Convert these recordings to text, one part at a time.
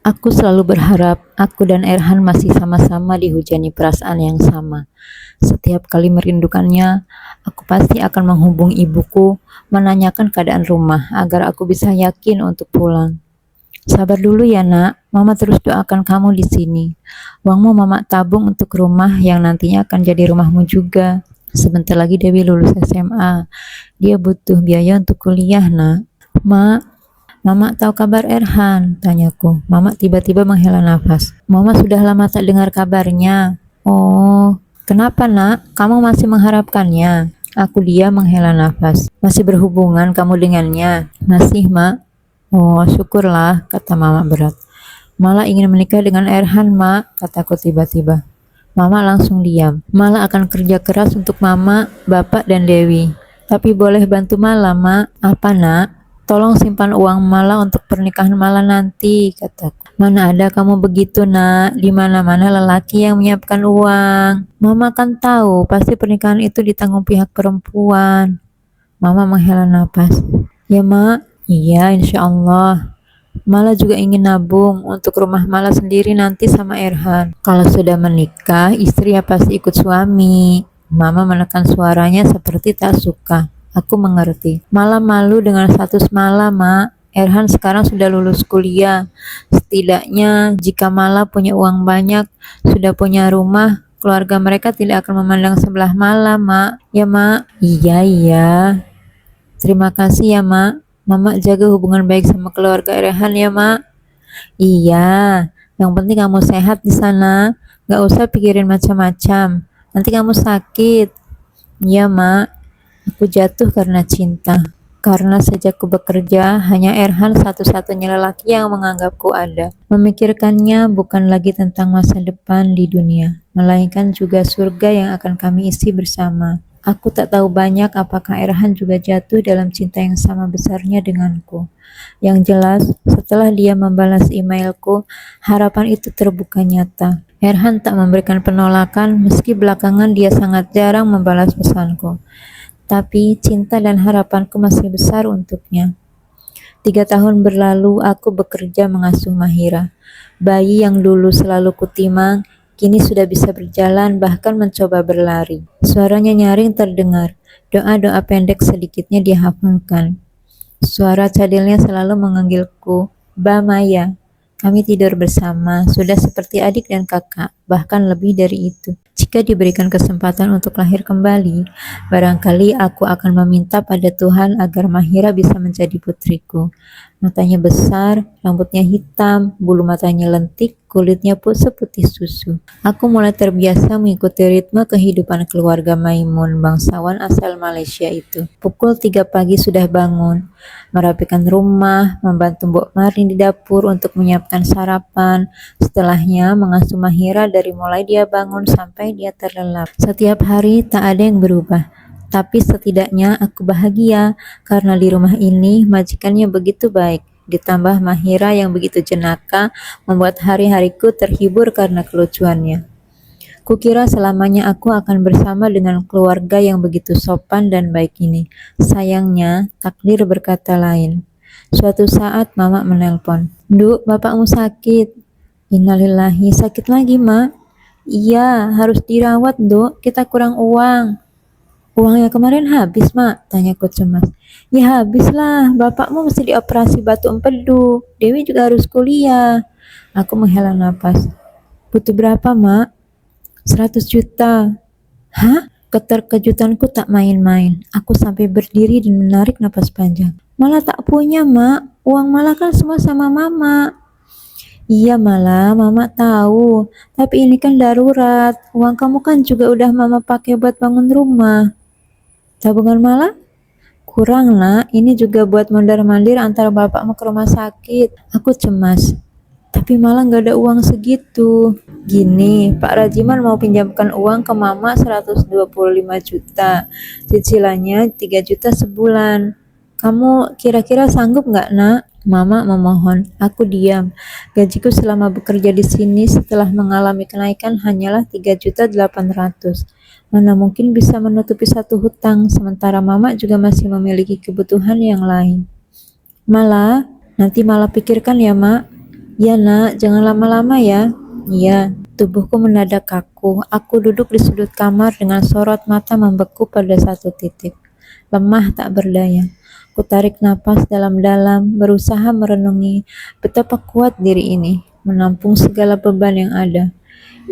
Aku selalu berharap aku dan Erhan masih sama-sama dihujani perasaan yang sama. Setiap kali merindukannya, aku pasti akan menghubungi ibuku, menanyakan keadaan rumah agar aku bisa yakin untuk pulang. Sabar dulu ya nak, mama terus doakan kamu di sini. Uangmu mama tabung untuk rumah yang nantinya akan jadi rumahmu juga. Sebentar lagi Dewi lulus SMA. Dia butuh biaya untuk kuliah nak. Mak, Mama tahu kabar Erhan? Tanyaku. Mama tiba-tiba menghela nafas. Mama sudah lama tak dengar kabarnya. Oh, kenapa nak? Kamu masih mengharapkannya? Aku diam menghela nafas. Masih berhubungan kamu dengannya? Masih, Mak. Oh, syukurlah, kata Mama berat. Malah ingin menikah dengan Erhan, Mak, kataku tiba-tiba. Mama langsung diam. Malah akan kerja keras untuk Mama, Bapak, dan Dewi. Tapi boleh bantu Mala, Mak. Apa, nak? Tolong simpan uang Mala untuk pernikahan Mala nanti, kataku. Mana ada kamu begitu, nak? Di mana-mana lelaki yang menyiapkan uang. Mama kan tahu, pasti pernikahan itu ditanggung pihak perempuan. Mama menghela nafas. Ya, Mak. Iya, insya Allah. Mala juga ingin nabung untuk rumah Mala sendiri nanti sama Erhan. Kalau sudah menikah, istri ya pasti ikut suami. Mama menekan suaranya seperti tak suka. Aku mengerti. Mala malu dengan status Mala, Mak. Erhan sekarang sudah lulus kuliah. Setidaknya jika Mala punya uang banyak, sudah punya rumah, keluarga mereka tidak akan memandang sebelah Mala, Mak. Ya, Mak? Iya, iya. Terima kasih ya, Mak. Mama jaga hubungan baik sama keluarga Erhan ya, Mak. Iya, yang penting kamu sehat di sana. Gak usah pikirin macam-macam. Nanti kamu sakit. Iya, Mak. Aku jatuh karena cinta. Karena sejak ku bekerja, hanya Erhan satu-satunya lelaki yang menganggapku ada. Memikirkannya bukan lagi tentang masa depan di dunia, melainkan juga surga yang akan kami isi bersama. Aku tak tahu banyak apakah Erhan juga jatuh dalam cinta yang sama besarnya denganku. Yang jelas, setelah dia membalas emailku, harapan itu terbuka nyata. Erhan tak memberikan penolakan meski belakangan dia sangat jarang membalas pesanku. Tapi cinta dan harapanku masih besar untuknya. 3 tahun berlalu aku bekerja mengasuh Mahira. Bayi yang dulu selalu kutimang, kini sudah bisa berjalan bahkan mencoba berlari. Suaranya nyaring terdengar, doa-doa pendek sedikitnya dihafalkan. Suara cadilnya selalu menganggilku, Ba Maya. Kami tidur bersama, sudah seperti adik dan kakak, bahkan lebih dari itu. Jika diberikan kesempatan untuk lahir kembali, barangkali aku akan meminta pada Tuhan agar Mahira bisa menjadi putriku. Matanya besar, rambutnya hitam, bulu matanya lentik, kulitnya pun seputih susu. Aku mulai terbiasa mengikuti ritme kehidupan keluarga Maimun, bangsawan asal Malaysia itu. Pukul 3 pagi sudah bangun, merapikan rumah, membantu Mbok Marin di dapur untuk menyiapkan sarapan. Setelahnya mengasuh Mahira dari mulai dia bangun sampai dia terlelap. Setiap hari tak ada yang berubah. Tapi setidaknya aku bahagia karena di rumah ini majikannya begitu baik. Ditambah Mahira yang begitu jenaka membuat hari-hariku terhibur karena kelucuannya. Kukira selamanya aku akan bersama dengan keluarga yang begitu sopan dan baik ini. Sayangnya, takdir berkata lain. Suatu saat Mama menelpon. Duk, bapakmu sakit. Innalillahi, sakit lagi, Mak? Iya, harus dirawat, Duk. Kita kurang uang. Uang yang kemarin habis, Mak? Tanyaku cemas. Ya habislah, bapakmu mesti dioperasi batu empedu. Dewi juga harus kuliah. Aku menghela napas. Butuh berapa, Mak? 100 juta. Hah? Keterkejutanku tak main-main. Aku sampai berdiri dan menarik napas panjang. Malah tak punya, Mak. Uang malah kan semua sama Mama. Iya malah, Mama tahu. Tapi ini kan darurat. Uang kamu kan juga udah Mama pakai buat bangun rumah. Tabungan malah? Kurang lah, ini juga buat mondar-mandir antar bapakmu ke rumah sakit. Aku cemas. Tapi malah nggak ada uang segitu. Gini, Pak Rajiman mau pinjamkan uang ke Mama 125 juta. Cicilannya 3 juta sebulan. Kamu kira-kira sanggup nggak, Nak? Mama memohon. Aku diam. Gajiku selama bekerja di sini setelah mengalami kenaikan hanyalah 3.800.000. Mana mungkin bisa menutupi satu hutang, sementara Mama juga masih memiliki kebutuhan yang lain. Malah, nanti malah pikirkan ya, Mak. Ya nak, jangan lama-lama ya. Iya, tubuhku mendadak kaku. Aku duduk di sudut kamar dengan sorot mata membeku pada satu titik. Lemah tak berdaya. Ku tarik napas dalam-dalam, berusaha merenungi betapa kuat diri ini, menampung segala beban yang ada.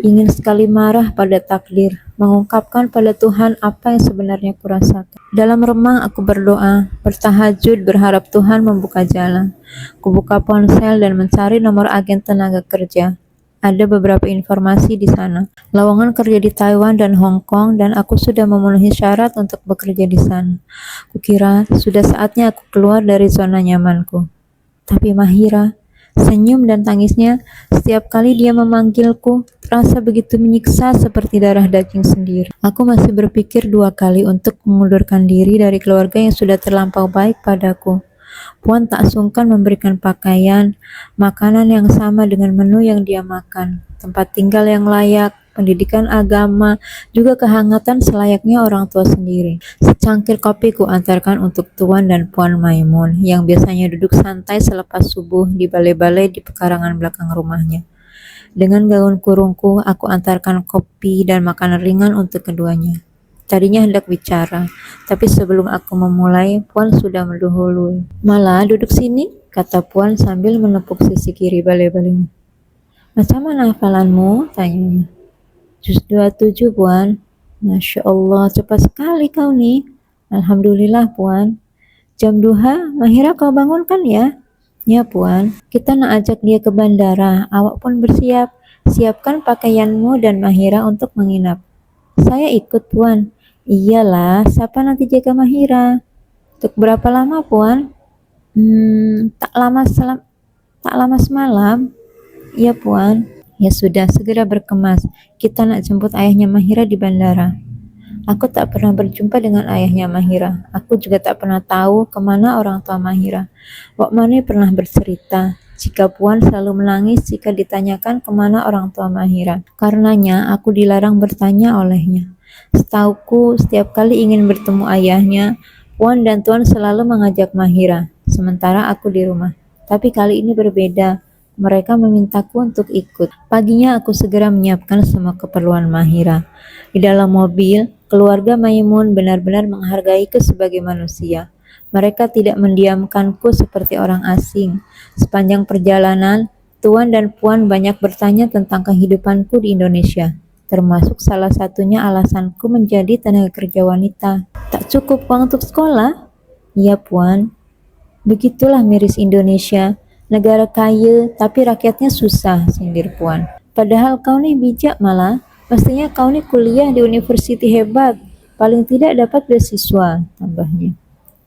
Ingin sekali marah pada takdir, mengungkapkan pada Tuhan apa yang sebenarnya kurasakan. Dalam remang aku berdoa, bertahajud, berharap Tuhan membuka jalan. Kubuka ponsel dan mencari nomor agen tenaga kerja. Ada beberapa informasi di sana. Lowongan kerja di Taiwan dan Hong Kong dan aku sudah memenuhi syarat untuk bekerja di sana. Kukira sudah saatnya aku keluar dari zona nyamanku. Tapi Mahira, senyum dan tangisnya, setiap kali dia memanggilku, terasa begitu menyiksa seperti darah daging sendiri. Aku masih berpikir dua kali untuk mengundurkan diri dari keluarga yang sudah terlampau baik padaku. Puan tak sungkan memberikan pakaian, makanan yang sama dengan menu yang dia makan, tempat tinggal yang layak, pendidikan agama, juga kehangatan selayaknya orang tua sendiri. Secangkir kopi ku antarkan untuk Tuan dan Puan Maimun yang biasanya duduk santai selepas subuh di balai-balai di pekarangan belakang rumahnya. Dengan gaun kurungku, aku antarkan kopi dan makanan ringan untuk keduanya. Tadinya hendak bicara, tapi sebelum aku memulai, Puan sudah mendahului. Malah duduk sini, kata Puan sambil menepuk sisi kiri balai-balainya. Macam mana hafalanmu? Tanyanya. Juz 27, Puan. Masya Allah, cepat sekali kau nih. Alhamdulillah, Puan. Jam duha, Mahira kau bangunkan ya? Ya, Puan. Kita nak ajak dia ke bandara. Awak pun bersiap. Siapkan pakaianmu dan Mahira untuk menginap. Saya ikut, Puan. Iyalah, siapa nanti jaga Mahira? Untuk berapa lama, Puan? Tak lama tak lama semalam. Iya, Puan. Ya sudah, segera berkemas. Kita nak jemput ayahnya Mahira di bandara. Aku tak pernah berjumpa dengan ayahnya Mahira. Aku juga tak pernah tahu kemana orang tua Mahira. Wak Mane pernah bercerita, jika Puan selalu menangis jika ditanyakan kemana orang tua Mahira. Karenanya, aku dilarang bertanya olehnya. Setauku, setiap kali ingin bertemu ayahnya, Puan dan Tuan selalu mengajak Mahira, sementara aku di rumah. Tapi kali ini berbeda. Mereka memintaku untuk ikut. Paginya aku segera menyiapkan semua keperluan Mahira. Di dalam mobil, keluarga Maimun benar-benar menghargaiku sebagai manusia. Mereka tidak mendiamkanku seperti orang asing. Sepanjang perjalanan, Tuan dan Puan banyak bertanya tentang kehidupanku di Indonesia, termasuk salah satunya alasanku menjadi tenaga kerja wanita. Tak cukup uang untuk sekolah? Iya, Puan. Begitulah miris Indonesia. Negara kaya, tapi rakyatnya susah, sindir Puan. Padahal kau nih bijak malah. Pastinya kau nih kuliah di universiti hebat. Paling tidak dapat beasiswa, tambahnya.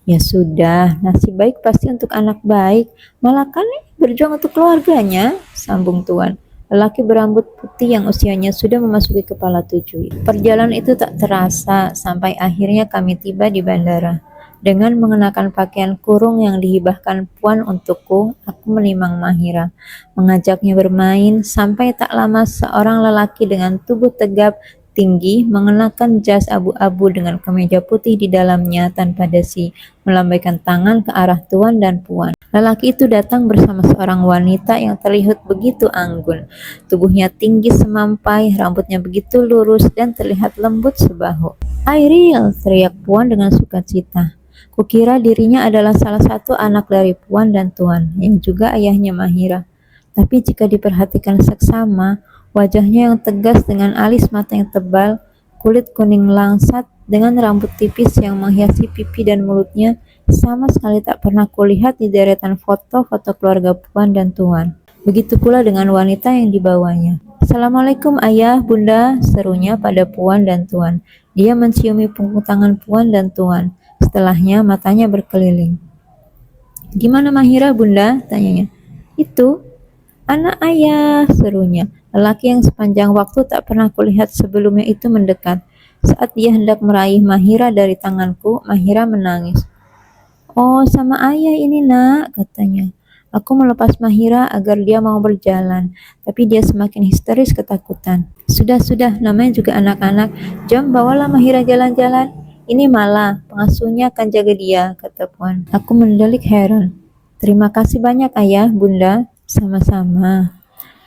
Ya sudah, nasib baik pasti untuk anak baik. Malah kan nih berjuang untuk keluarganya, sambung Tuan. Lelaki berambut putih yang usianya sudah memasuki kepala 7. Perjalanan itu tak terasa sampai akhirnya kami tiba di bandara. Dengan mengenakan pakaian kurung yang dihibahkan Puan untukku, aku menimang Mahira, mengajaknya bermain, sampai tak lama seorang lelaki dengan tubuh tegap, tinggi, mengenakan jas abu-abu dengan kemeja putih di dalamnya tanpa dasi, melambaikan tangan ke arah Tuan dan Puan. Lelaki itu datang bersama seorang wanita yang terlihat begitu anggun. Tubuhnya tinggi semampai, rambutnya begitu lurus dan terlihat lembut sebahu. "Airil!" teriak Puan dengan sukacita. Kukira dirinya adalah salah satu anak dari Puan dan Tuan, yang juga ayahnya Mahira. Tapi jika diperhatikan seksama, wajahnya yang tegas dengan alis mata yang tebal, kulit kuning langsat dengan rambut tipis yang menghiasi pipi dan mulutnya, sama sekali tak pernah kulihat di deretan foto-foto keluarga Puan dan Tuan. Begitu pula dengan wanita yang dibawanya. "Assalamualaikum ayah, bunda," serunya pada Puan dan Tuan. Dia menciumi punggung tangan Puan dan Tuan. Setelahnya matanya berkeliling. "Gimana Mahira, bunda?" tanyanya. "Itu anak ayah," serunya. Lelaki yang sepanjang waktu tak pernah kulihat sebelumnya itu mendekat. Saat dia hendak meraih Mahira dari tanganku, Mahira menangis. "Oh, sama ayah ini nak," katanya. Aku melepas Mahira agar dia mau berjalan, tapi dia semakin histeris ketakutan. Sudah, namanya juga anak-anak. Jom bawalah Mahira jalan-jalan. Ini malah, pengasuhnya akan jaga dia, kata Puan. Aku mendelik heran. "Terima kasih banyak ayah, bunda." Sama-sama.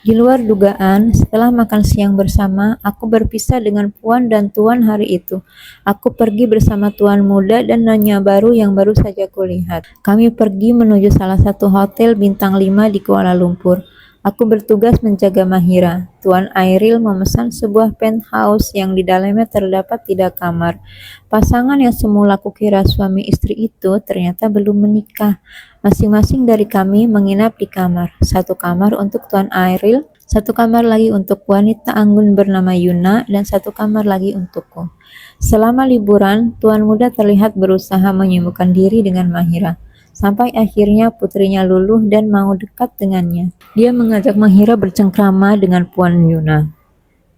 Di luar dugaan, setelah makan siang bersama, aku berpisah dengan Puan dan Tuan hari itu. Aku pergi bersama Tuan muda dan Nyonya baru yang baru saja kulihat. Kami pergi menuju salah satu hotel bintang 5 di Kuala Lumpur. Aku bertugas menjaga Mahira. Tuan Airil memesan sebuah penthouse yang di dalamnya terdapat 3 kamar. Pasangan yang semula kukira suami istri itu ternyata belum menikah. Masing-masing dari kami menginap di kamar. Satu kamar untuk Tuan Airil, satu kamar lagi untuk wanita anggun bernama Yuna, dan satu kamar lagi untukku. Selama liburan, Tuan muda terlihat berusaha menyembuhkan diri dengan Mahira. Sampai akhirnya putrinya luluh dan mau dekat dengannya. Dia mengajak Mahira bercengkrama dengan Puan Yuna.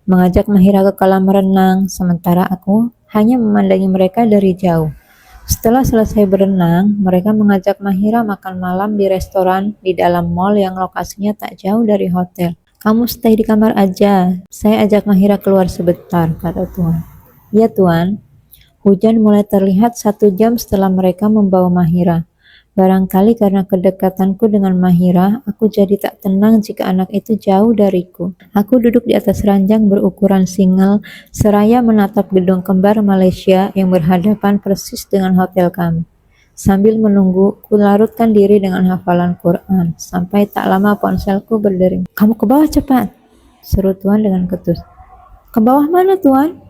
Mengajak Mahira ke kolam renang, sementara aku hanya memandangi mereka dari jauh. Setelah selesai berenang, mereka mengajak Mahira makan malam di restoran di dalam mall yang lokasinya tak jauh dari hotel. Kamu stay di kamar aja, saya ajak Mahira keluar sebentar, kata Tuan. Ya Tuan. Hujan mulai terlihat 1 jam setelah mereka membawa Mahira. Barangkali karena kedekatanku dengan Mahira, aku jadi tak tenang jika anak itu jauh dariku. Aku duduk di atas ranjang berukuran single, seraya menatap gedung kembar Malaysia yang berhadapan persis dengan hotel kami. Sambil menunggu, ku larutkan diri dengan hafalan Quran, sampai tak lama ponselku berdering. Kamu ke bawah cepat, seru Tuan dengan ketus. Ke bawah mana Tuan?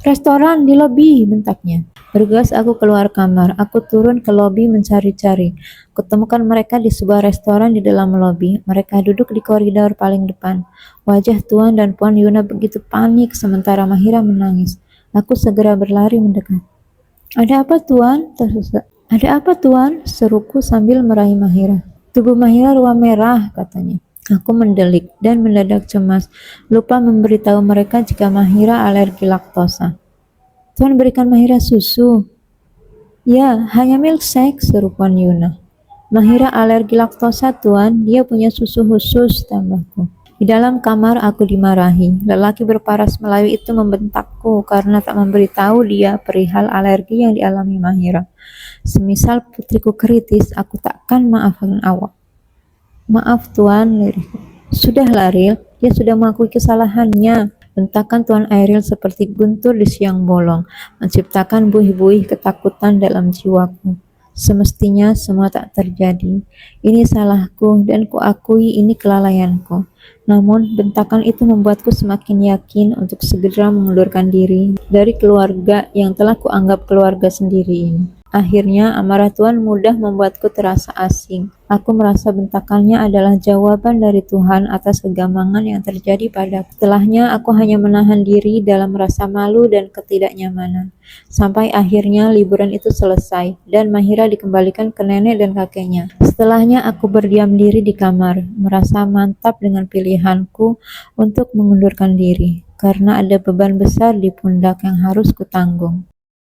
Restoran di lobi, bentaknya. Bergegas aku keluar kamar. Aku turun ke lobi mencari-cari. Kutemukan mereka di sebuah restoran di dalam lobi. Mereka duduk di koridor paling depan. Wajah Tuan dan Puan Yuna begitu panik sementara Mahira menangis. Aku segera berlari mendekat. Ada apa Tuan? Ada apa Tuan? Seruku sambil meraih Mahira. Tubuh Mahira ruam merah, katanya. Aku mendelik dan mendadak cemas, lupa memberitahu mereka jika Mahira alergi laktosa. Tuan berikan Mahira susu. Ya, hanya milkshake, seru Puan Yuna. Mahira alergi laktosa, Tuan. Dia punya susu khusus, tambahku. Di dalam kamar aku dimarahi. Lelaki berparas Melayu itu membentakku karena tak memberitahu dia perihal alergi yang dialami Mahira. Semisal putriku kritis, aku takkan maafkan awak. Maaf Tuan, lirihku. Sudah Laril, dia sudah mengakui kesalahannya. Bentakan Tuan Airil seperti guntur di siang bolong, menciptakan buih-buih ketakutan dalam jiwaku. Semestinya semua tak terjadi. Ini salahku dan kuakui ini kelalaianku. Namun, bentakan itu membuatku semakin yakin untuk segera mengundurkan diri dari keluarga yang telah kuanggap keluarga sendiri ini. Akhirnya, amarah Tuan mudah membuatku terasa asing. Aku merasa bentakannya adalah jawaban dari Tuhan atas kegampangan yang terjadi padaku. Setelahnya, aku hanya menahan diri dalam rasa malu dan ketidaknyamanan. Sampai akhirnya liburan itu selesai, dan Mahira dikembalikan ke nenek dan kakeknya. Setelahnya, aku berdiam diri di kamar, merasa mantap dengan pilihanku untuk mengundurkan diri, karena ada beban besar di pundak yang harus kutanggung.